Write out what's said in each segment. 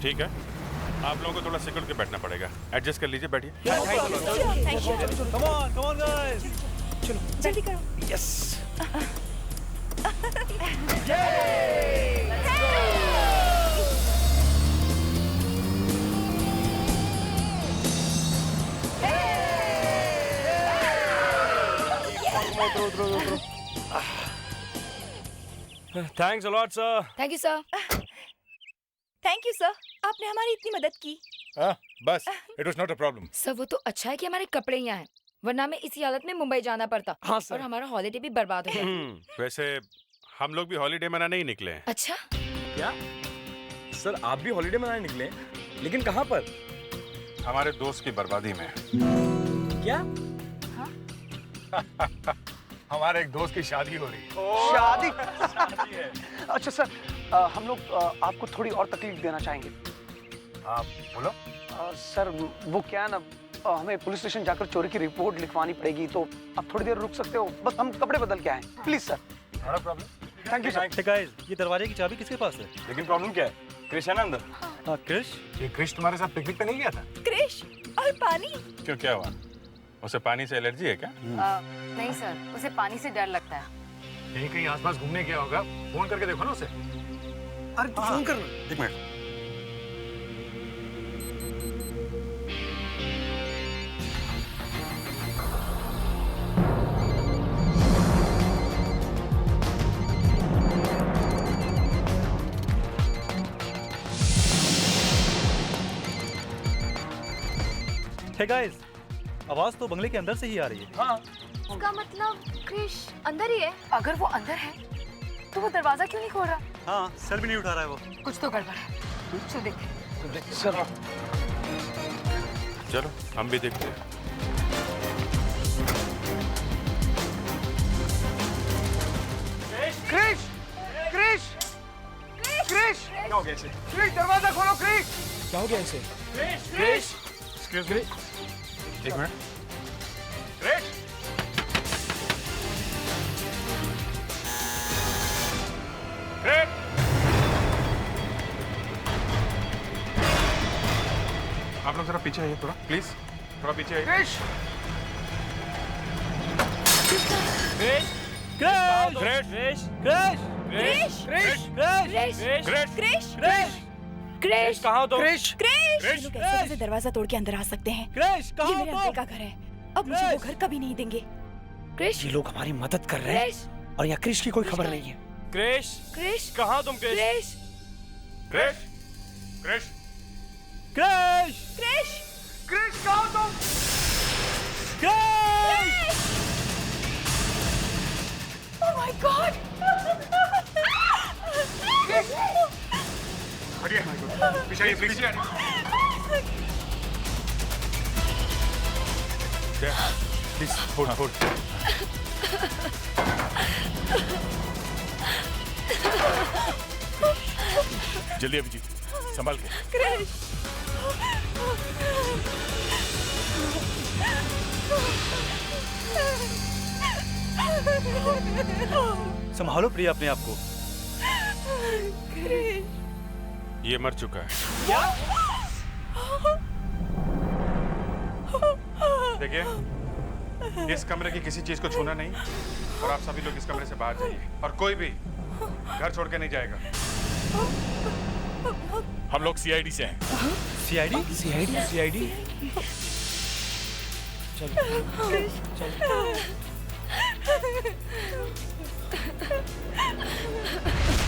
ठीक है, आप लोगों को थोड़ा सिक्योर के बैठना पड़ेगा। एडजस्ट कर लीजिए, बैठिए। कम ऑन गाइस, चलो जल्दी करो। Yes. Thanks a lot sir. Thank you sir. Thank you sir, आपने हमारी इतनी मदद की। बस, it was not a problem. Sir वो तो अच्छा है कि हमारे कपड़े यहाँ हैं, वरना हमें इसी हालत में मुंबई जाना पड़ता। हाँ सर। और हमारा हॉलिडे भी बर्बाद हो जाता। वैसे हम लोग भी हॉलीडे मनाने ही निकले हैं। अच्छा, क्या सर, आप भी हॉलीडे मनाने निकले? लेकिन कहाँ पर? हमारे दोस्त की बर्बादी में। क्या? हमारे एक दोस्त की शादी हो रही है। शादी? अच्छा सर, हम लोग आपको थोड़ी और तकलीफ देना चाहेंगे। आप बोलो। सर वो क्या है ना, हमें पुलिस स्टेशन जाकर चोरी की रिपोर्ट लिखवानी पड़ेगी, तो आप थोड़ी देर रुक सकते हो? बस हम कपड़े बदल के आए, please sir. Not a problem. Thank you sir. Guys, ये दरवाजे की चाबी किसके पास है? लेकिन प्रॉब्लम क्या है? क्रिश है ना अंदर? हाँ क्रिश। ये क्रिश तुम्हारे साथ पिकनिक पे नहीं गया था? क्रिश और पानी। क्यों, क्या हुआ? उसे पानी से एलर्जी है क्या? नहीं सर, उसे पानी से डर लगता है। यहीं कहीं आसपास घूमने गया होगा, फोन करके देखो ना उसे। अरे तू फोन करना। एक मिनट। हे गाइस, आवाज तो बंगले के अंदर से ही आ रही है। हाँ, इसका मतलब क्रिश अंदर ही है। अगर वो अंदर है तो वो दरवाजा क्यों नहीं खोल रहा? हाँ, सर भी नहीं उठा रहा है वो। कुछ तो गड़बड़ है। चलो देखते हैं। सर चलो हम भी देखते हैं। क्रिश, क्रिश, क्रिश, क्या हो गया इसे? क्रिश दरवाजा खोलो क्रिश। क्या हो गया इसे? क्रिश, एक्सक्यूज मी, एक मिनट। क्रिश, क्रिश, आप लोग जरा पीछे आइए, थोड़ा प्लीज, थोड़ा पीछे आइए। क्रिश, क्रिश, क्रिश, क्रिश, क्रिश, क्रिश, क्रिश, क्रिश, क्रिश, क्रिश कहाँ हो तुम? क्रिश, क्रिश। ये लोग कैसे कैसे दरवाजा तोड़ के अंदर आ सकते हैं? क्रिश, ये कहाँ हो मेरे अंकल तुम? का घर है, अब मुझे वो घर कभी नहीं देंगे। क्रिश, ये लोग हमारी मदद कर रहे हैं क्रिश, और यहाँ क्रिश की कोई खबर नहीं है। क्रिश, क्रिश, कहाँ तुम? क्रिश, क्रिश, क्रिश, क्रिश, क्रिश, क्रिश, क्रिश कहाँ हो तुम? क्रिश। Oh my god. हटिए, पीछे आइए, प्लीज। Please hold hold. जल्दी अभिजीत, संभाल के। क्रिश, संभालो प्रिया अपने आप को। क्रिश। ये मर चुका है। देखिए, इस कमरे की किसी चीज को छूना नहीं, और आप सभी लोग इस कमरे से बाहर जाइए, और कोई भी घर छोड़ के नहीं जाएगा। हम लोग सीआईडी से हैं। सीआईडी? CID, CID.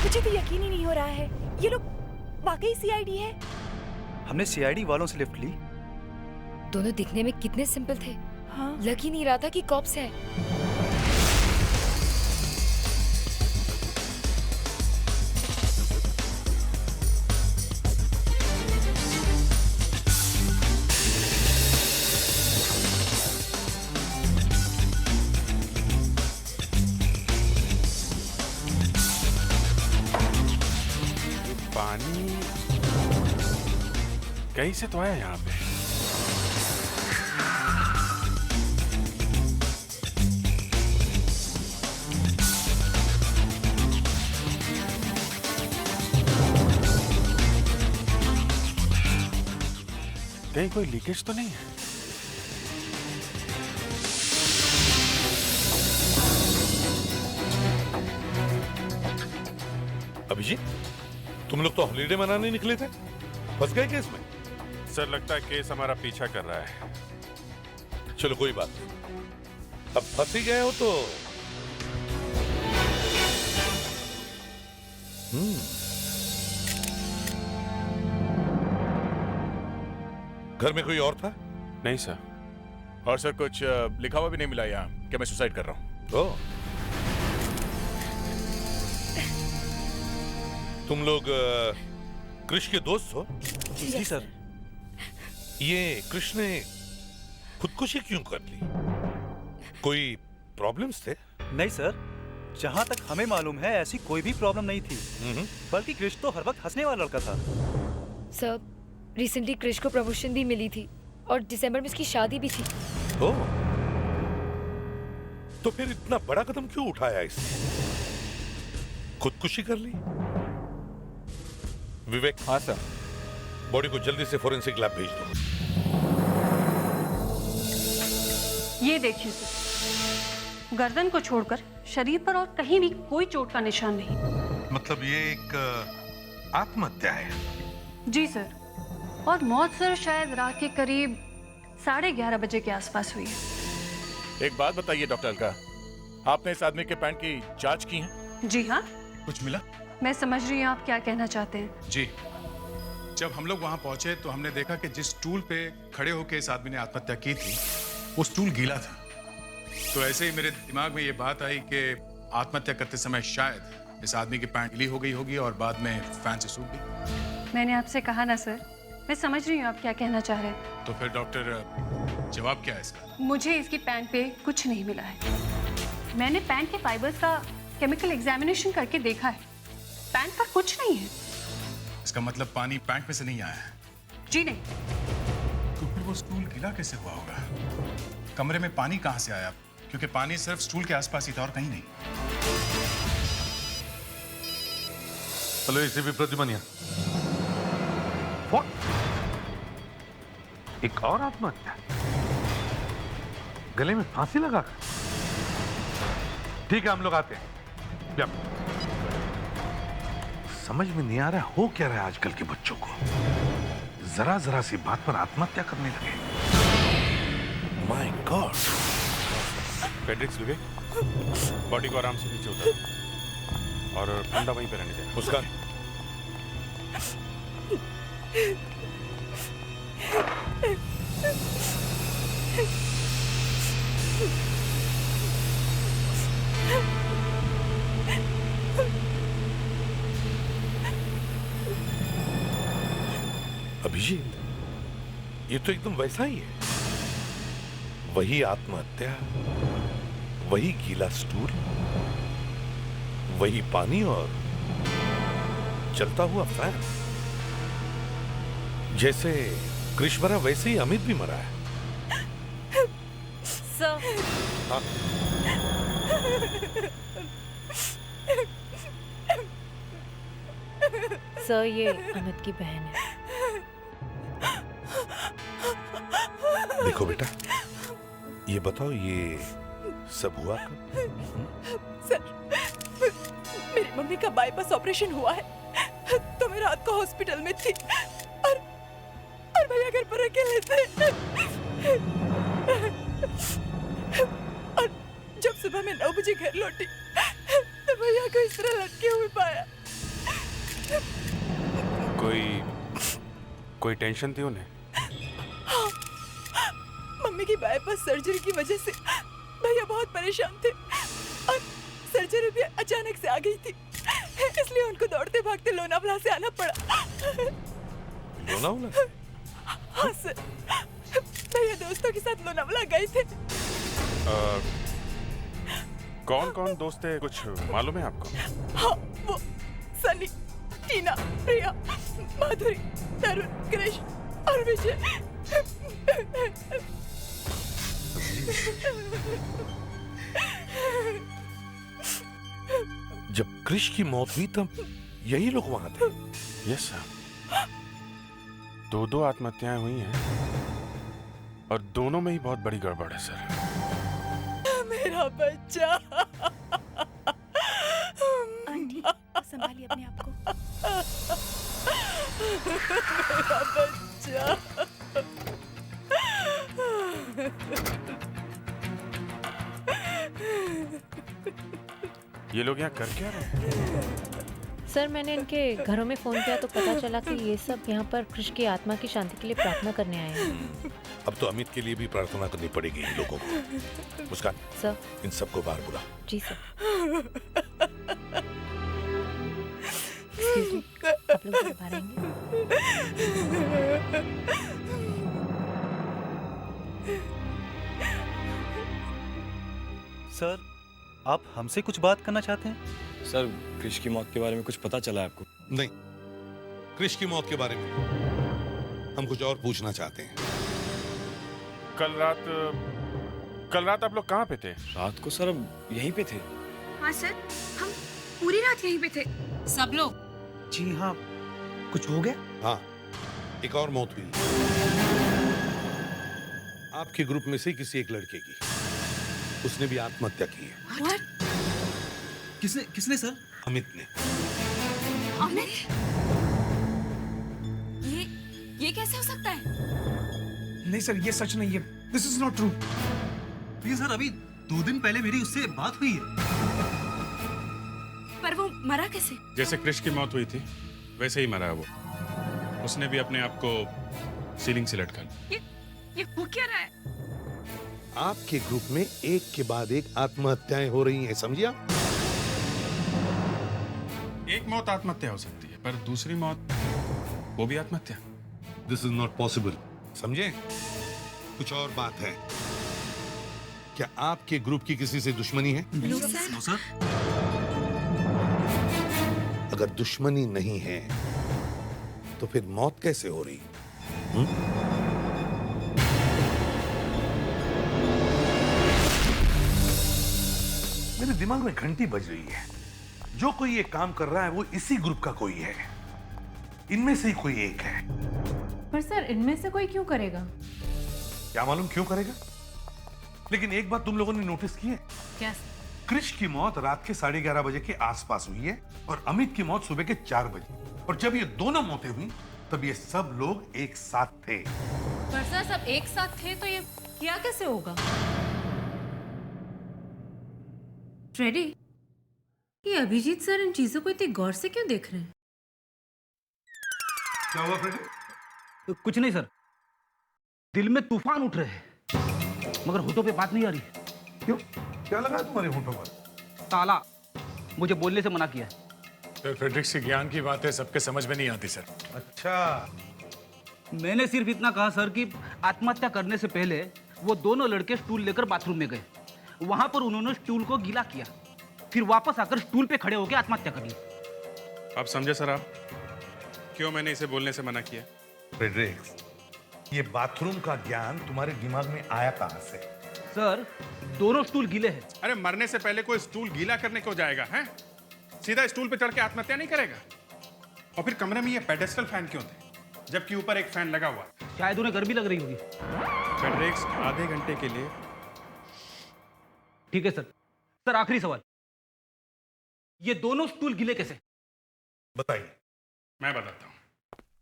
मुझे तो यकीन ही नहीं हो रहा है, ये लोग वाकई सीआईडी है। हमने सीआईडी वालों से लिफ्ट ली। दोनों दिखने में कितने सिंपल थे। हाँ। लग ही नहीं रहा था कि कॉप्स है। पानी कहीं से तो आया यहाँ पे। कहीं कोई लीकेज तो नहीं है? अभिजीत, तुम लोग तो हॉलीडे मनाने निकले थे, फंस गए केस में? सर लगता है केस हमारा पीछा कर रहा है। चलो कोई बात नहीं, अब फंस ही गए हो तो घर में कोई और था? नहीं सर। और सर कुछ लिखा हुआ भी नहीं मिला यहाँ कि मैं सुसाइड कर रहा हूँ। ओ, तुम लोग कृष के दोस्त हो? जी सर। ये कृष ने खुदकुशी क्यों कर ली? कोई प्रॉब्लम्स थे? नहीं सर, जहाँ तक हमें मालूम है ऐसी कोई भी प्रॉब्लम नहीं थी, बल्कि क्रिश तो हर वक्त हंसने वाला लड़का था। सर, रिसेंटली क्रिश को प्रमोशन भी मिली थी और दिसंबर में इसकी शादी भी थी। ओह, तो फिर इतना बड़ा कदम क्यों उठाया इसने? खुदकुशी कर ली? विवेक। हाँ सर। बॉडी को जल्दी से फोरेंसिक लैब भेज दो। ये देखिए सर, गर्दन को छोड़कर शरीर पर और कहीं भी कोई चोट का निशान नहीं। मतलब ये एक आत्महत्या है? जी सर, और मौत सर शायद रात के करीब 11:30 बजे के आसपास हुई है। एक बात बताइए डॉक्टर अलका, आपने इस आदमी के पैंट की जांच की है? जी हाँ। कुछ मिला? मैं समझ रही हूँ आप क्या कहना चाहते हैं। जी, जब हम लोग वहां पहुंचे तो हमने देखा कि जिस स्टूल पे खड़े होकर इस आदमी ने आत्महत्या की थी वो स्टूल गीला था। तो ऐसे ही मेरे दिमाग में ये बात आई कि आत्महत्या करते समय शायद इस आदमी की पैंट गीली हो गई होगी और बाद में फैन से सूख गई। मैंने आपसे कहा ना सर, मैं समझ रही हूँ आप क्या कहना चाह रहे हैं। तो फिर डॉक्टर, जवाब क्या है इसका? मुझे इसकी पैंट पे कुछ नहीं मिला है। मैंने पैंट के फाइबर्स का केमिकल एग्जामिनेशन करके देखा है, पैंट पर कुछ नहीं है। इसका मतलब पानी पैंट में से नहीं आया है? जी नहीं। तो फिर वो स्टूल गीला कैसे हुआ होगा? कमरे में पानी कहाँ से आया? क्योंकि पानी सिर्फ स्टूल के आसपास ही था और कहीं नहीं। हेलो एसीपी प्रद्युमन यहाँ। एक और आत्महत्या? गले में फांसी लगा कर? ठीक है, हम लोग आते हैं। समझ में नहीं आ रहा हो क्या रहा है आजकल के बच्चों को, जरा जरा सी बात पर आत्महत्या करने लगे। My god. Fredericks, Vivek, body को आराम से नीचे उतार और फंदा वहीं पे रहने दे। मुस्कान, अभिजीत, ये तो एकदम वैसा ही है। वही आत्महत्या, वही गीला स्टूल, वही पानी और चलता हुआ फैन। जैसे कृष मरा वैसे ही अमित भी मरा है। सर, हाँ? सर, ये अमित की बहन है। देखो बेटा, ये बताओ ये सब हुआ कब? सर, मेरी मम्मी का बाईपास ऑपरेशन हुआ है तो मैं रात को हॉस्पिटल में थी और भैया घर पर अकेले थे। और जब सुबह मैं 9 बजे घर लौटी तो भैया को इस तरह लटके हुए पाया। कोई टेंशन थी उन्हें? मम्मी की बाईपास सर्जरी की वजह से भैया बहुत परेशान थे और सर्जरी भी अचानक से आ गई थी, इसलिए उनको दौड़ते भागते लोनावला से आना पड़ा। लोनावला? हाँ सर, भैया दोस्तों के साथ लोनावला गए थे। कौन कौन दोस्त थे, कुछ मालूम है आपको? हाँ, वो सनी, टीना, प्रिया, माधुरी, तरुण, कृष और विजय। जब कृष की मौत हुई तब यही लोग वहां थे? Yes sir. दो आत्महत्याएं हुई हैं और दोनों में ही बहुत बड़ी गड़बड़ है सर। मेरा बच्चा। आंटी संभालिए अपने आप को। मेरा बच्चा। ये लोग यहाँ कर क्या रहे हैं? सर मैंने इनके घरों में फ़ोन किया तो पता चला कि ये सब यहाँ पर कृष्ण की आत्मा की शांति के लिए प्रार्थना करने आए हैं। अब तो अमित के लिए भी प्रार्थना करनी पड़ेगी इन लोगों को। मुस्कान, सर। इन सबको बाहर बुला। जी सर। Excuse me, आप लोग मुझे बाहर आएंगे? सर, आप हमसे कुछ बात करना चाहते हैं? सर क्रिश की मौत के बारे में कुछ पता चला है आपको? नहीं, क्रिश की मौत के बारे में हम कुछ और पूछना चाहते हैं। कल रात आप लोग कहाँ पे थे? रात को सर अब यहीं पे थे। हाँ सर, हम पूरी रात यहीं पे थे। सब लोग? जी हाँ। कुछ हो गया? हाँ, एक और मौत हुई आपके ग्रुप में से किसी एक लड़के की। उसने भी आत्महत्या की है। What? किसने सर? अमित ने। अमित? ये कैसे हो सकता है? नहीं सर, ये सच नहीं है। This is not true. ये सर अभी 2 दिन पहले मेरी उससे बात हुई है। पर वो मरा कैसे? जैसे क्रिश की मौत हुई थी वैसे ही मरा है वो। उसने भी अपने आप को सीलिंग से लटका लिया। ये हो क्या रहा है? आपके ग्रुप में एक के बाद एक आत्महत्याएं हो रही हैं, समझिए आप? एक मौत आत्महत्या हो सकती है पर दूसरी मौत वो भी आत्महत्या। दिस इज नॉट पॉसिबल, समझे? कुछ और बात है। क्या आपके ग्रुप की किसी से दुश्मनी है? No sir. अगर दुश्मनी नहीं है तो फिर मौत कैसे हो रही? मेरे दिमाग में घंटी बज रही है। जो कोई ये काम कर रहा है वो इसी ग्रुप का कोई है। इनमें से ही कोई एक है। पर सर इनमें से कोई क्यों करेगा? क्या मालूम क्यों करेगा, लेकिन एक बात तुम लोगों ने नोटिस की है? क्या? क्रिश की मौत रात के 11:30 बजे के आसपास हुई है और अमित की मौत सुबह के 4 बजे। और जब ये दोनों मौतें हुई तब ये सब लोग एक साथ थे। पर सर सब एक साथ थे तो ये किया कैसे होगा? फ्रेडी, ये अभिजीत सर इन चीजों को इतनी गौर से क्यों देख रहे हैं? क्या हुआ फ्रेडी? कुछ नहीं सर, दिल में तूफान उठ रहे हैं मगर होठों पे बात नहीं आ रही। क्यों, क्या लगा तुम्हारे होठों पर? ताला मुझे बोलने से मना किया। तो फ्रेडरिक्स के ज्ञान की बातें सबके समझ में नहीं आती सर। अच्छा, मैंने सिर्फ इतना कहा सर कि आत्महत्या करने से पहले वो दोनों लड़के स्टूल लेकर बाथरूम में गए। वहां पर उन्होंने स्टूल को गीला किया, फिर वापस आकर स्टूल पे खड़े होकर आत्महत्या कर ली। आप समझे सर आप क्यों मैंने इसे बोलने से मना किया? फ्रेडरिक्स, ये बाथरूम का ज्ञान तुम्हारे दिमाग में आया कहां से? सर दोनों स्टूल गीले हैं। अरे मरने से पहले कोई स्टूल गीला करने को जाएगा हैं? सीधा स्टूल पे चढ़ के आत्महत्या नहीं करेगा। और फिर कमरे में ये पेडेस्टल फैन क्यों थे जबकि ऊपर एक फैन लगा हुआ? शायद उन्हें गर्मी लग रही होगी। फ्रेडरिक्स, आधे घंटे के लिए। ठीक है सर। सर आखिरी सवाल, ये दोनों स्टूल गीले कैसे? बताइए। मैं बताता हूं।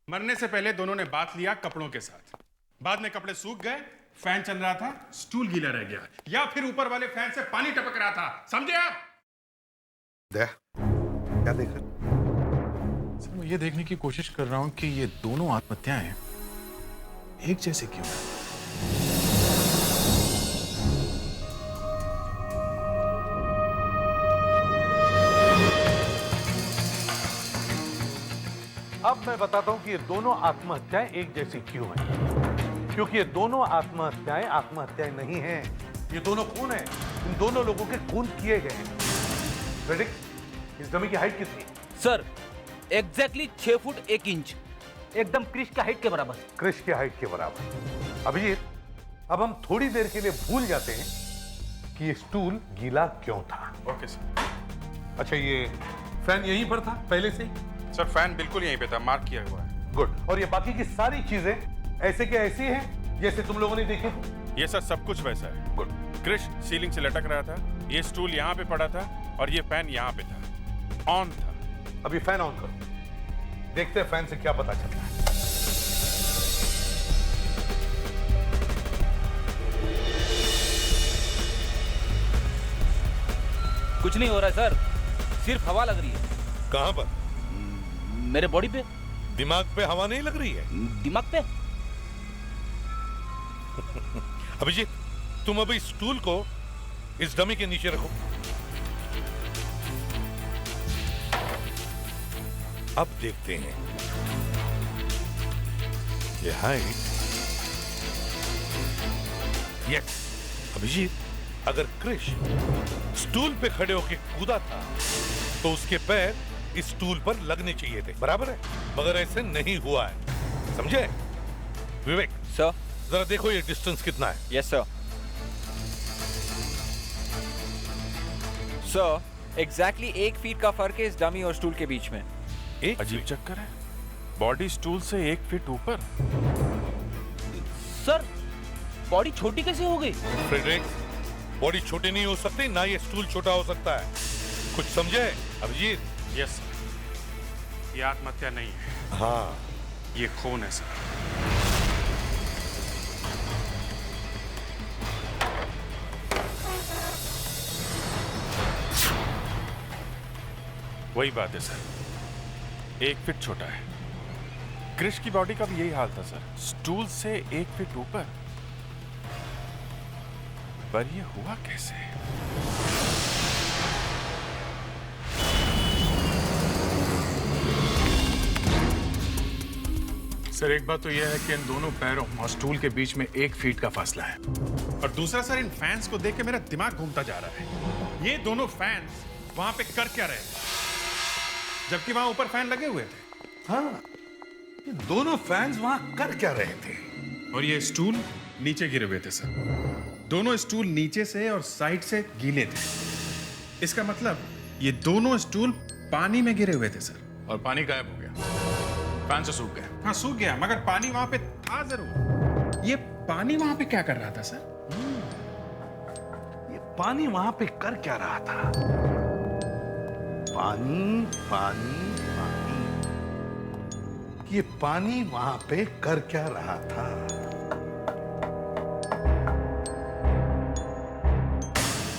मरने से पहले दोनों ने बात लिया कपड़ों के साथ, बाद में कपड़े सूख गए, फैन चल रहा था, स्टूल गीला रह गया, या फिर ऊपर वाले फैन से पानी टपक रहा था। समझे आप? क्या देखा? सर मैं ये देखने की कोशिश कर रहा हूं कि ये दोनों आत्महत्याएं एक जैसे क्यों हैं? अब मैं बताता हूं कि ये दोनों आत्महत्याएं एक जैसी क्यों हैं। क्योंकि ये दोनों आत्महत्याएं नहीं हैं। ये दोनों खून हैं। इन दोनों लोगों के खून किए गए हैं। फ्रेडरिक्स, इस डमी की हाइट कितनी है? सर एग्जैक्टली 6 फुट 1 इंच, एकदम क्रिश के हाइट के बराबर। क्रिश के हाइट के बराबर। अभिजीत, अब हम थोड़ी देर के लिए भूल जाते हैं कि ये स्टूल गीला क्यों था। Okay sir. अच्छा, ये फैन यहीं पर था पहले से ही? सर फैन बिल्कुल यहीं पे था, मार्क किया हुआ है। गुड। और ये बाकी की सारी चीजें ऐसे के ऐसी हैं जैसे तुम लोगों ने देखी थी? ये सर सब कुछ वैसा है। गुड। क्रिश सीलिंग से लटक रहा था, ये स्टूल यहाँ पे पड़ा था और ये फैन यहाँ पे था, ऑन था। अभी फैन ऑन करो, देखते हैं फैन से क्या पता चलता है। कुछ नहीं हो रहा है सर, सिर्फ हवा लग रही है। कहां पर? मेरे बॉडी पे। दिमाग पे हवा नहीं लग रही है? दिमाग पे। अभिजीत, तुम अभी स्टूल को इस डमी के नीचे रखो। अब देखते हैं ये हाइट। यस अभिजीत, अगर क्रिश स्टूल पे खड़े होकर कूदा था तो उसके पैर इस स्टूल पर लगने चाहिए थे, बराबर है? मगर ऐसे नहीं हुआ है, समझे? विवेक सर, जरा देखो ये डिस्टेंस कितना है। Yes sir. Sir, exactly 1 feet का फर्क है इस डमी और स्टूल के बीच में। एक अजीब चक्कर है, बॉडी स्टूल से 1 फीट ऊपर। सर, बॉडी छोटी कैसे हो गई? फ्रेडरिक, बॉडी छोटी नहीं हो सकती, ना ये स्टूल छोटा हो सकता है। कुछ समझे अभिजीत? यस सर, ये आत्महत्या नहीं है। हाँ, ये खून है सर। वही बात है सर, 1 फीट छोटा है। क्रिश की बॉडी का भी यही हाल था सर, स्टूल से 1 फीट ऊपर। पर ये हुआ कैसे? सर, एक बात तो यह है कि इन दोनों पैरों और स्टूल के बीच में 1 फीट का फासला है। और दूसरा सर, इन फैंस को देख के मेरा दिमाग घूमता जा रहा है। ये दोनों फैंस वहां पे कर क्या रहे थे जबकि वहां ऊपर फैन लगे हुए थे? हाँ, ये दोनों फैंस वहां कर क्या रहे थे? और ये स्टूल नीचे गिरे हुए थे सर। दोनों स्टूल नीचे से और साइड से गीले थे। इसका मतलब ये दोनों स्टूल पानी में गिरे हुए थे सर। और पानी गायब हो गया, फैन से सूख गया। हाँ, सूख गया, मगर पानी वहां पे था जरूर। ये पानी वहां पे क्या कर रहा था सर? ये पानी वहां पे कर क्या रहा था? पानी पानी पानी, ये पानी वहां पे कर क्या रहा था?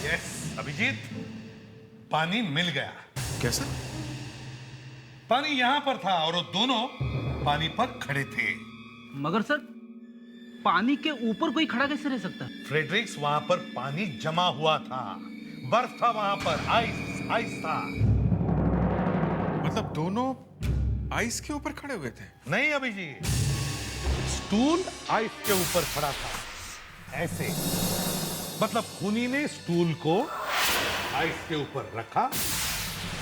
यस अभिजीत, पानी मिल गया। कैसा? पानी यहां पर था और वो दोनों पानी पर खड़े थे। मगर सर, पानी के ऊपर कोई खड़ा कैसे रह सकता है? फ्रेडरिक्स, वहां पर पानी जमा हुआ था, बर्फ था वहां पर, आइस आइस था। मतलब दोनों आइस के ऊपर खड़े हुए थे? नहीं अभिजीत, स्टूल आइस के ऊपर खड़ा था, ऐसे। मतलब खूनी ने स्टूल को आइस के ऊपर रखा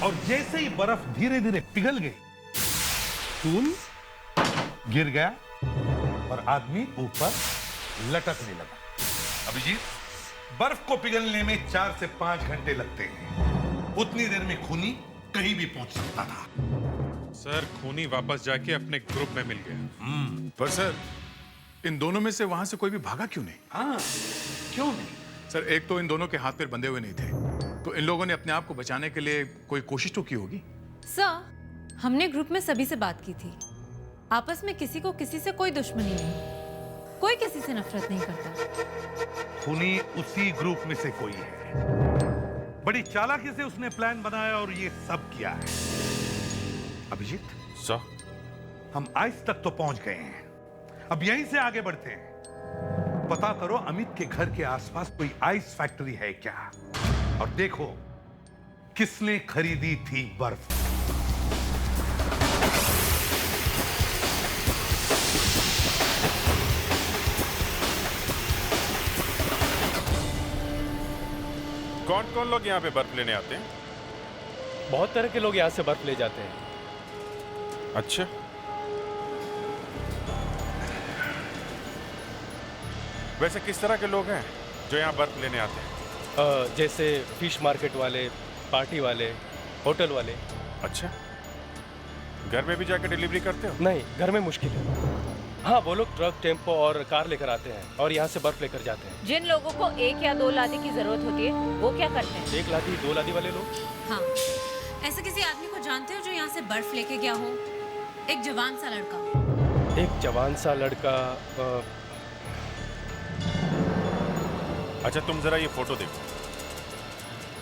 और जैसे ही बर्फ धीरे धीरे पिघल गई, स्टूल गिर गया और आदमी ऊपर लटकने लगा। अभिजीत, बर्फ को पिघलने में 4 से 5 घंटे लगते हैं। उतनी देर में खूनी कहीं भी पहुंच सकता था। सर, खूनी वापस जाके अपने ग्रुप में मिल गया। पर सर, इन दोनों में से वहां से कोई भी भागा क्यों नहीं? हाँ, क्यों नहीं? सर, एक तो इन दोनों के हाथ पैर बंधे हुए नहीं थे, तो इन लोगों ने अपने आप को बचाने के लिए कोई कोशिश तो की होगी। सर, हमने ग्रुप में सभी से बात की थी। आपस में किसी को किसी से कोई दुश्मनी नहीं, कोई किसी से नफरत नहीं करता। खूनी उसी ग्रुप में से कोई है। बड़ी चालाकी से उसने प्लान बनाया और ये सब किया है। अभिजीत सर, हम आइस तक तो पहुंच गए हैं, अब यहीं से आगे बढ़ते हैं। पता करो अमित के घर के आसपास कोई आइस फैक्ट्री है क्या, और देखो किसने खरीदी थी बर्फ। कौन कौन लोग यहाँ पे बर्फ लेने आते हैं? बहुत तरह के लोग यहाँ से बर्फ ले जाते हैं। अच्छा, वैसे किस तरह के लोग हैं जो यहाँ बर्फ लेने आते हैं? जैसे फिश मार्केट वाले, पार्टी वाले, होटल वाले। अच्छा, घर में भी जाकर डिलीवरी करते हो? नहीं, घर में मुश्किल है। हाँ, वो लोग ट्रक, टेम्पो और कार लेकर आते हैं और यहाँ से बर्फ लेकर जाते हैं। जिन लोगों को 1 या 2 लादी की जरूरत होती है वो क्या करते हैं? 1 लादी 2 लादी वाले लोग। हाँ, ऐसे किसी आदमी को जानते हो जो यहाँ से बर्फ लेके गया हो? एक जवान सा लड़का। एक जवान सा लड़का। अच्छा, तुम जरा ये फोटो देखो,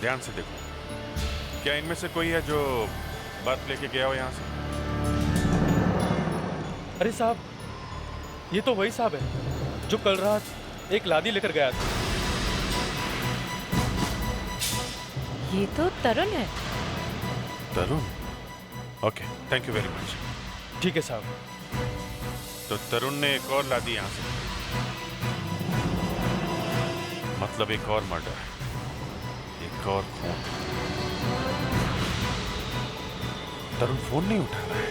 ध्यान से देखो। क्या इनमें से कोई है जो बर्फ लेके गया हो यहाँ से? अरे साहब, ये तो वही साहब है जो कल रात एक लादी लेकर गया था। ये तो तरुण है। Tarun? Okay, thank you very much. ठीक है साहब। तो तरुण ने एक और लादी यहाँ से, मतलब एक और मर्डर, एक और खून। तरुण फोन नहीं उठा रहा है।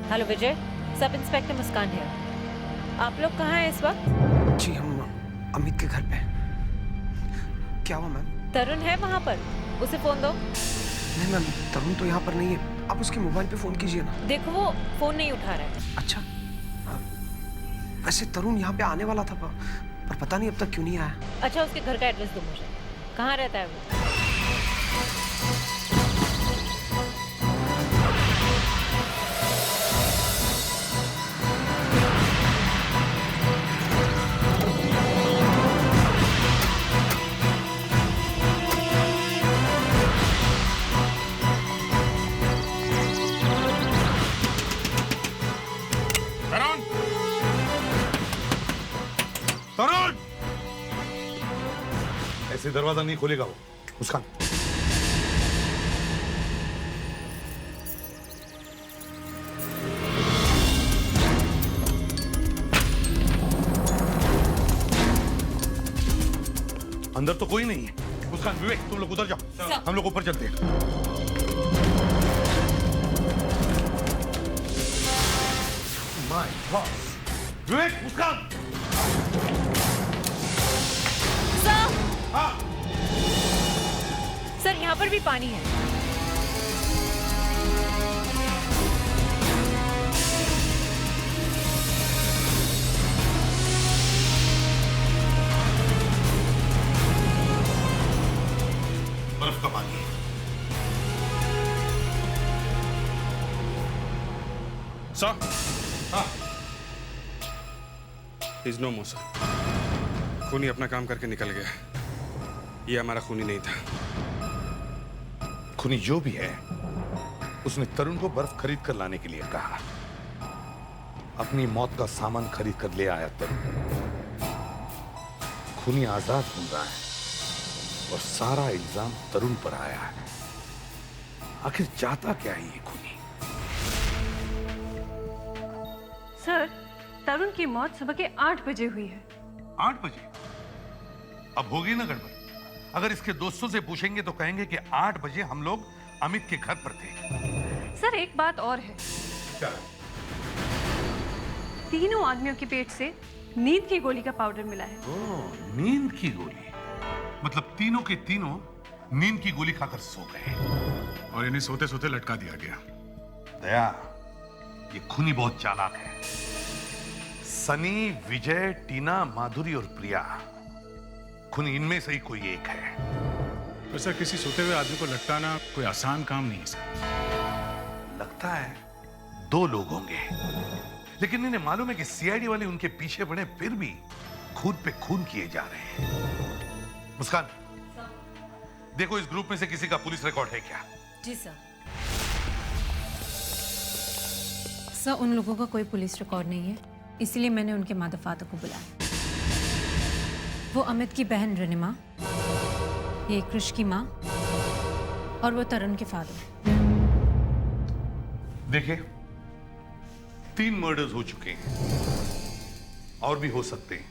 हेलो विजय, सब इंस्पेक्टर मुस्कान है। आप लोग कहाँ हैं इस वक्त? जी, हम अमित के घर पे। क्या हुआ मैम? तरुण है वहाँ पर, उसे फोन दो। नहीं मैम, तरुण तो यहाँ पर नहीं है। आप उसके मोबाइल पे फोन कीजिए ना। देखो वो फोन नहीं उठा रहा है। अच्छा, वैसे तरुण यहाँ पे आने वाला था पर पता नहीं अब तक क्यों नहीं आया। अच्छा, उसके घर का एड्रेस दो मुझे। कहाँ रहता है वो? तरुण! ऐसे दरवाजा नहीं खोलेगा वो। मुस्कान, अंदर तो कोई नहीं है। मुस्कान, विवेक, तुम लोग उधर जाओ, हम लोग ऊपर चलते हैं। My god! विवेक, मुस्कान! हाँ। सर, यहाँ पर भी पानी है। बर्फ का पानी है। सर, हाँ, इज नो मोर सर। खूनी अपना काम करके निकल गया। ये हमारा खूनी नहीं था। खूनी जो भी है, उसने तरुण को बर्फ खरीद कर लाने के लिए कहा। अपनी मौत का सामान खरीद कर ले आया तरुण। खूनी आजाद घूम रहा है और सारा इल्जाम तरुण पर आया है। आखिर चाहता क्या है ये खूनी? सर, तरुण की मौत सुबह के 8 बजे हुई है। 8 बजे? अब होगी ना गड़बड़। अगर इसके दोस्तों से पूछेंगे तो कहेंगे कि 8 बजे हम लोग अमित के घर पर थे। सर, एक बात और है। क्या? तीनों आदमियों के पेट से नींद की गोली का पाउडर मिला है। ओह, नींद की गोली। मतलब तीनों के तीनों नींद की गोली खाकर सो गए और इन्हें सोते सोते लटका दिया गया। दया, ये खूनी बहुत चालाक है। सनी, विजय, टीना, माधुरी और प्रिया, खूनी इनमें से ही कोई एक है। तो सर, किसी सोते हुए आदमी को लटकाना कोई आसान काम नहीं है सर। लगता है 2 लोग होंगे, लेकिन इन्हें मालूम है कि सीआईडी वाले उनके पीछे पड़े, फिर भी खून पे खून किए जा रहे हैं। मुस्कान, देखो इस ग्रुप में से किसी का पुलिस रिकॉर्ड है क्या? जी सर। सर, उन लोगों का कोई पुलिस रिकॉर्ड नहीं है, इसलिए मैंने उनके मदर फादर को बुलाया। वो अमित की बहन रनिमा, ये कृष की माँ और वो तरुण के फादर। देखिए, 3 मर्डर्स हो चुके हैं और भी हो सकते हैं।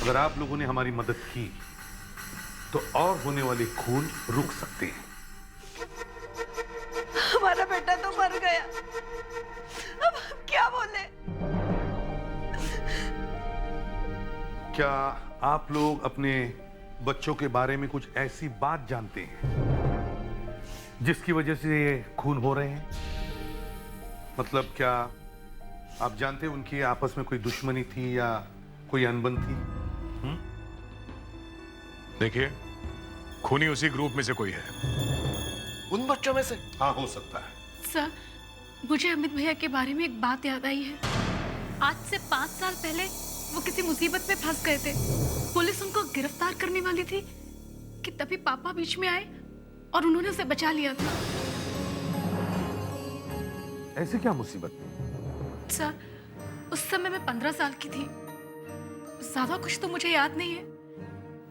अगर आप लोगों ने हमारी मदद की तो और होने वाले खून रुक सकते हैं। हमारा बेटा तो मर गया, अब हम क्या बोले? क्या आप लोग अपने बच्चों के बारे में कुछ ऐसी बात जानते हैं जिसकी वजह से ये खून हो रहे हैं? मतलब क्या आप जानते हैं उनकी आपस में कोई दुश्मनी थी या कोई अनबन थी? देखिए, खूनी उसी ग्रुप में से कोई है। उन बच्चों में से? हाँ, हो सकता है। सर, मुझे अमित भैया के बारे में एक बात याद आई है। आज से 5 साल पहले वो किसी मुसीबत में फंस गए थे। पुलिस उनको गिरफ्तार करने वाली थी कि तभी पापा बीच में आए और उन्होंने उसे बचा लिया था। ऐसे क्या मुसीबत? सर, उस समय मैं 15 साल की थी। ज्यादा कुछ तो मुझे याद नहीं है।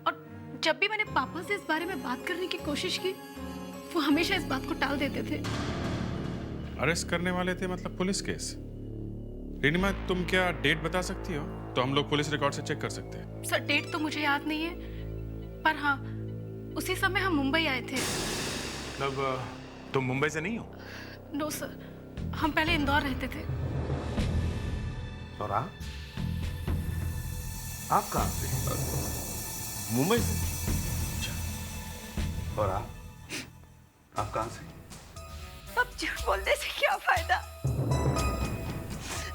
और जब भी मैंने पापा से इस बारे में बात करने की कोशिश की, वो हमेशा इस बात को टाल देते थे। अरेस्ट करने वाले थे मतलब पुलिस केस? रिनिमा, तुम क्या डेट बता सकती हो? तो हम लोग पुलिस रिकॉर्ड से चेक कर सकते हैं। सर, डेट तो मुझे याद नहीं है, पर हाँ, उसी समय हम मुंबई आए थे। मतलब तुम मुंबई से नहीं हो? नो सर, हम पहले इंदौर रहते थे। और आप कहाँ से? मुंबई से। और आप कहाँ से? अब झूठ बोलने से क्या फायदा?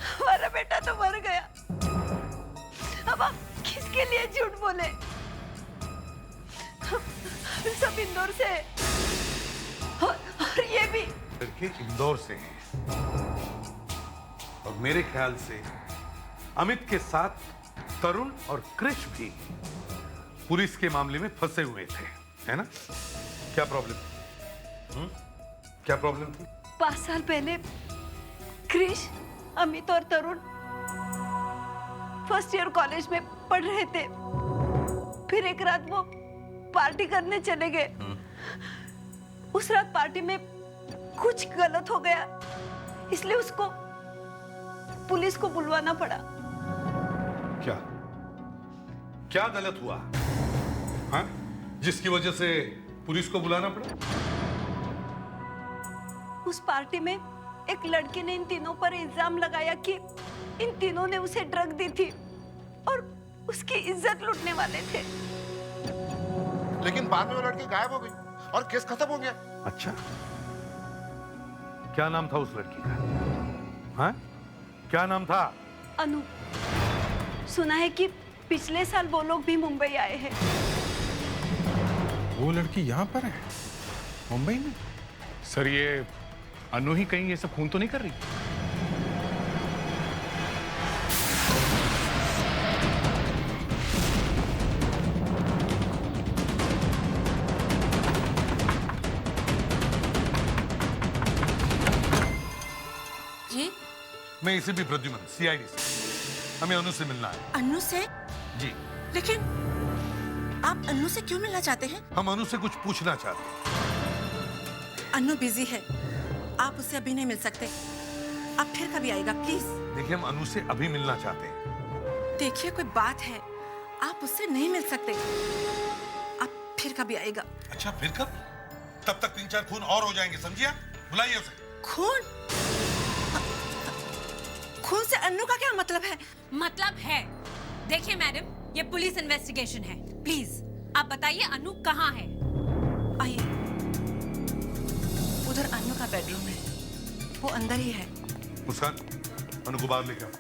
हमारा बेटा तो मर गया। अब आप किसके लिए झूठ बोले? हम सब इंदौर से हैं। और ये भी लड़के इंदौर से हैं। और मेरे ख्याल से अमित के साथ तरुण और क्रिश भी पुलिस के मामले में फंसे हुए थे, है ना? क्या प्रॉब्लम थी? क्या प्रॉब्लम थी? 5 साल पहले क्रिश, अमित और तरुण फर्स्ट ईयर कॉलेज में पढ़ रहे थे। फिर एक रात वो पार्टी करने चले गए। उस रात पार्टी में कुछ गलत हो गया, इसलिए उसको पुलिस को बुलवाना पड़ा। क्या गलत हुआ? हाँ? जिसकी वजह से पुलिस को बुलाना पड़ा? उस पार्टी में एक लड़के ने इन तीनों पर इल्जाम लगाया कि इन तीनों ने उसे ड्रग दी थी और उसकी इज्जत लूटने वाले थे। लेकिन बाद में वो लड़की गायब हो गई और केस खत्म हो गया। अच्छा, क्या नाम था उस लड़की का? हाँ? क्या नाम था? अनु। सुना है कि पिछले साल वो लोग भी मुंबई आए हैं। वो लड़की यहाँ पर है, मुंबई में? सर, ये अनु ही कहीं ये सब खून तो नहीं कर रही? जी? मैं इसे भी प्रद्युमन, सीआईडी से। हमें अनु से मिलना है। अनु से? जी। लेकिन आप अनु से क्यों मिलना चाहते हैं? हम अनु से कुछ पूछना चाहते हैं। अनु बिजी है, आप उससे अभी नहीं मिल सकते। आप फिर कभी आएगा प्लीज। देखिए, हम अनु से अभी मिलना चाहते हैं। देखिए, कोई बात है, आप उससे नहीं मिल सकते। आप फिर कभी आएगा। अच्छा, फिर कब? तब तक 3-4 खून और हो जाएंगे, समझिए? बुलाइए उसे। खून? खून से अनु का क्या मतलब है? मतलब है, देखिए मैडम, ये पुलिस इन्वेस्टिगेशन है। प्लीज आप बताइए अनु कहाँ है? आइए, उधर अनु का बेडरूम है, वो अंदर ही है। मुस्कान, अनु को बाहर लेके आओ।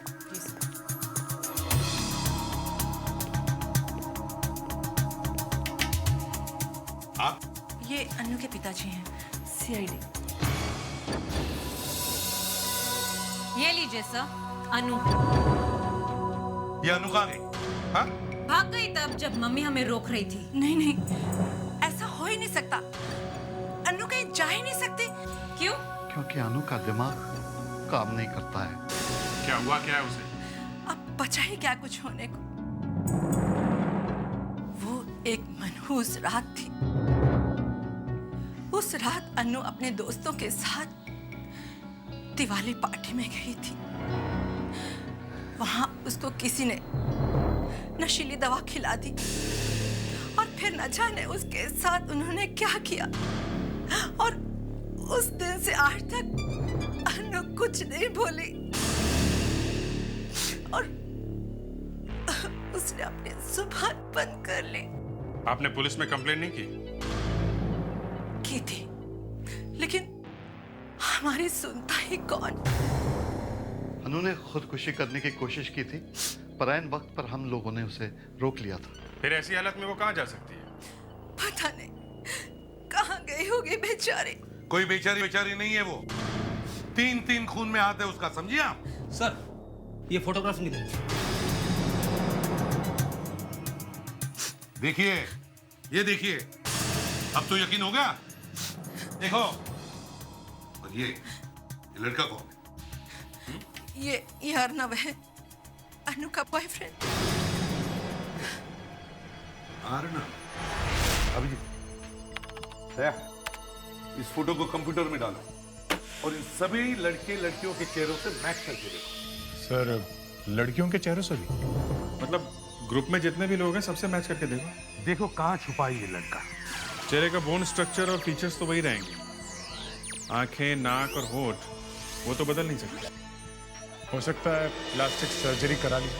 आप? ये अनु के पिताजी हैं, सीआईडी। ये लीजिए सर, अनु। ये अनु कहाँ गई? हाँ? भाग गई तब जब मम्मी हमें रोक रही थी। नहीं नहीं, ऐसा हो ही नहीं सकता। अनु कहीं जा ही नहीं सकती। क्यों? क्योंकि अनु का दिमाग काम नहीं करता है। क्या हुआ, क्या है उसे? अब बचा ही क्या कुछ होने को। वो एक मनहूस रात थी। उस रात अनु अपने दोस्तों के साथ दिवाली पार्टी में गई थी। वहां उसको किसी ने नशीली दवा खिला दी और फिर न जाने उसके साथ उन्होंने क्या किया। और उस दिन से आज तक अनु कुछ नहीं बोली। और उस उसने अपनी जुबान बंद कर ली। आपने पुलिस में कंप्लेंट नहीं की थी, लेकिन हमारी सुनता ही कौन। उन्होंने खुदकुशी करने की कोशिश की थी, पर ऐन वक्त पर हम लोगों ने उसे रोक लिया था। फिर ऐसी हालत में वो कहाँ जा सकती है? पता नहीं कहाँ गई होगी बेचारी। कोई बेचारी बेचारी नहीं है वो, 3 खून में हाथ है उसका, समझिए आप? सर ये फोटोग्राफ निकले। देखिए, ये देखिए, अब तो यकीन हो गया। देखो, और ये लड़का कौन है? ये अर्नव है, अनु का बॉयफ्रेंड। अर्नव? अभिजीत, इस फोटो को कंप्यूटर में डालो और इन सभी लड़के लड़कियों के चेहरों से मैच करके देखो। सर, लड़कियों के चेहरों से भी? मतलब ग्रुप में जितने भी लोग हैं सबसे मैच करके देखो। देखो कहाँ छुपा है ये लड़का। चेहरे का बोन स्ट्रक्चर और फीचर्स तो वही रहेंगे, आंखें, नाक और होठ वो तो बदल नहीं सकते। हो सकता है प्लास्टिक सर्जरी करा ली।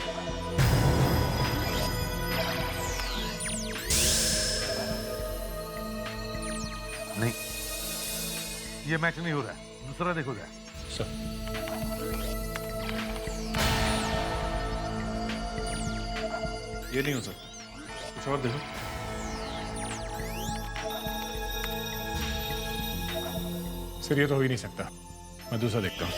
नहीं, ये मैच नहीं हो रहा है, दूसरा देखो जरा। सर, ये नहीं हो सकता, कुछ और देखो। सर ये तो हो ही नहीं सकता, मैं दूसरा देखता हूँ।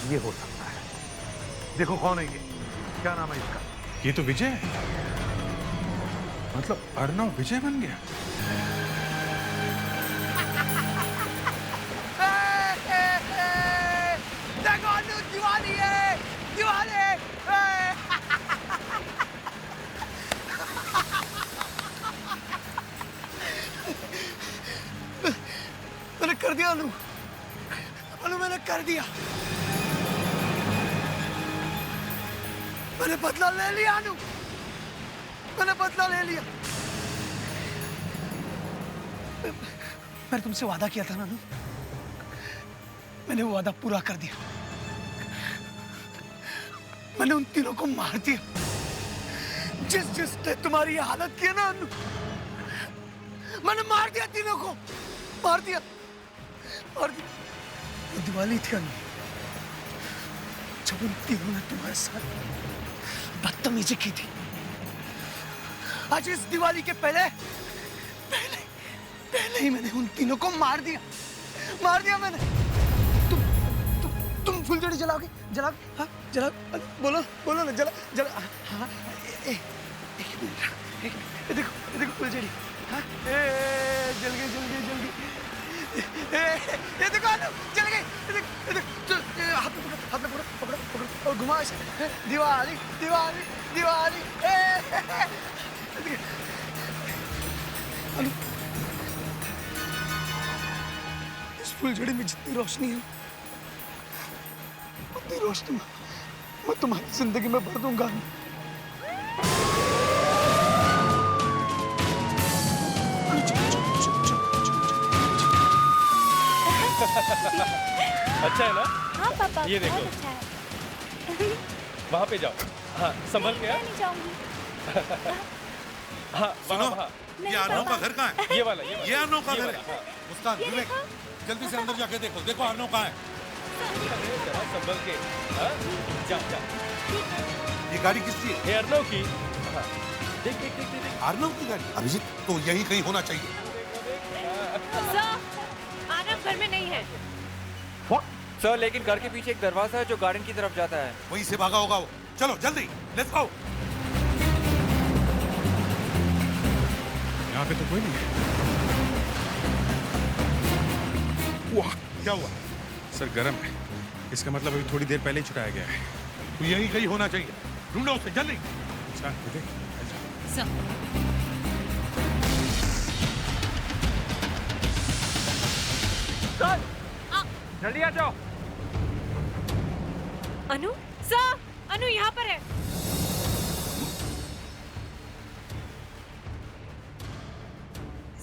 ये हो सकता है। देखो कौन है ये, क्या नाम है इसका? ये तो विजय है, मतलब अर्नव विजय बन गया। देखो अनु दीवानी है, दीवानी। मैंने कर दिया अनु, अनु मैंने कर दिया। मैंने बदला ले लिया अनु, मैंने बदला ले लिया। मैंने तुमसे वादा किया था ना अनु, मैंने वो वादा पूरा कर दिया। मैंने उन तीनों को मार दिया, जिसने तुम्हारी हालत की है ना अनु। मैंने मार दिया तीनों को, मार दिया, मार दिया। वो दिवाली थी अनु, जब उन तीनों ने तुम्हारे साथ बदतमीजी की थी। आज इस दिवाली के पहले ही मैंने उन तीनों को मार दिया, मार दिया मैंने। तुम फुलझड़ी जलाओगे? जलाओगे? हाँ जला, बोलो बोलो ना, जला। हाँ एक मिनट, देखो फुलझड़ी। हाँ जल गई। ये देखो अनु, जल गई। हाथ में पकड़ो और घुमा इसे। दिवाली। अनु, इस फुलझड़ी में जितनी रोशनी है, उतनी रोशनी मैं तुम्हारी जिंदगी में भर दूंगा। अच्छा है ना? हाँ पापा, ये देखो, बहुत अच्छा है। वहाँ पे जाओ। हाँ संभल के। नहीं जाऊंगी। हाँ वहाँ। ये अर्नव का घर कहाँ है? ये वाला। ये अर्नव का घर है। मुस्कान, विवेक, जल्दी से अंदर जाके देखो, देखो अर्नव कहाँ है। जरा संभल के। हाँ जा। ये गाड़ी किसकी है? ये अर्नव की। हाँ देख। अर्नव की गाड़ी? अभिजीत, तो यही कहीं होना चाहिए। आरव घर में नहीं है। सर लेकिन घर के पीछे एक दरवाजा है जो गार्डन की तरफ जाता है। वहीं से भागा होगा वो। चलो जल्दी, लेट्स गो। यहाँ पे तो कोई नहीं है। वाह, क्या हुआ? सर गरम है, इसका मतलब अभी थोड़ी देर पहले ही छुड़ाया गया है। तो यही कहीं होना चाहिए, ढूंढो उसे जल्दी। जल्दी आ जाओ। अनु सर, अनु यहाँ पर है।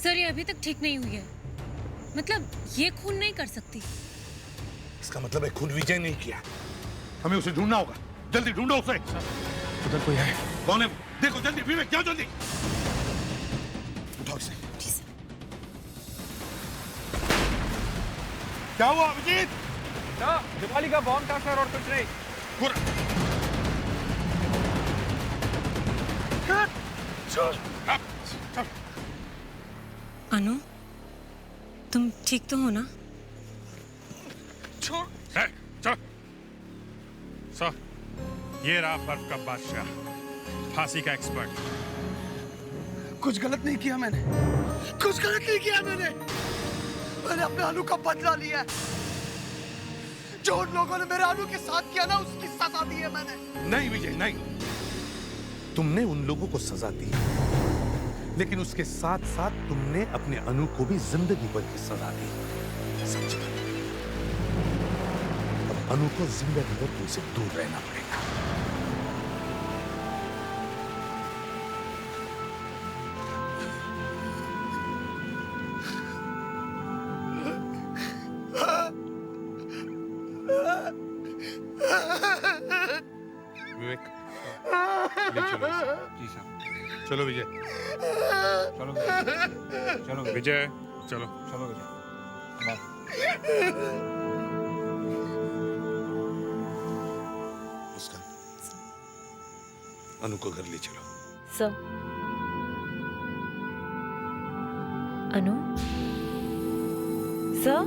सर ये अभी तक ठीक नहीं हुई है। मतलब ये खून नहीं कर सकती। इसका मतलब है खून विजय नहीं किया। हमें उसे ढूंढना होगा। जल्दी ढूंढो उसे। उधर कोई है? कौन है? देखो जल्दी, विवेक जाओ जल्दी। उठाओ इसे। क्या हुआ अभिजीत? दिवाली का बॉम्ब था सर और कुछ नहीं। अनु, तुम ठीक तो हो ना? चलो। सर, ये रहा बर्फ का बादशाह, फांसी का एक्सपर्ट। कुछ गलत नहीं किया मैंने। कुछ गलत नहीं किया मैंने अपने अनु का बदला लिया। जो उन लोगों ने मेरे अनु के साथ किया ना, उसकी सजा दी है मैंने। नहीं विजय, नहीं। तुमने उन लोगों को सजा दी, लेकिन उसके साथ साथ तुमने अपने अनु को भी जिंदगी भर की सजा दी। समझा? अब अनु को जिंदगी भर तुमसे दूर रहना पड़ेगा। विवेक, ले चलो इसे। जी सर। चलो विजय। चलो चलो विजय, चलो चलो विजय। मुस्कान, अनु को घर ले चलो। सर। अनु? सर?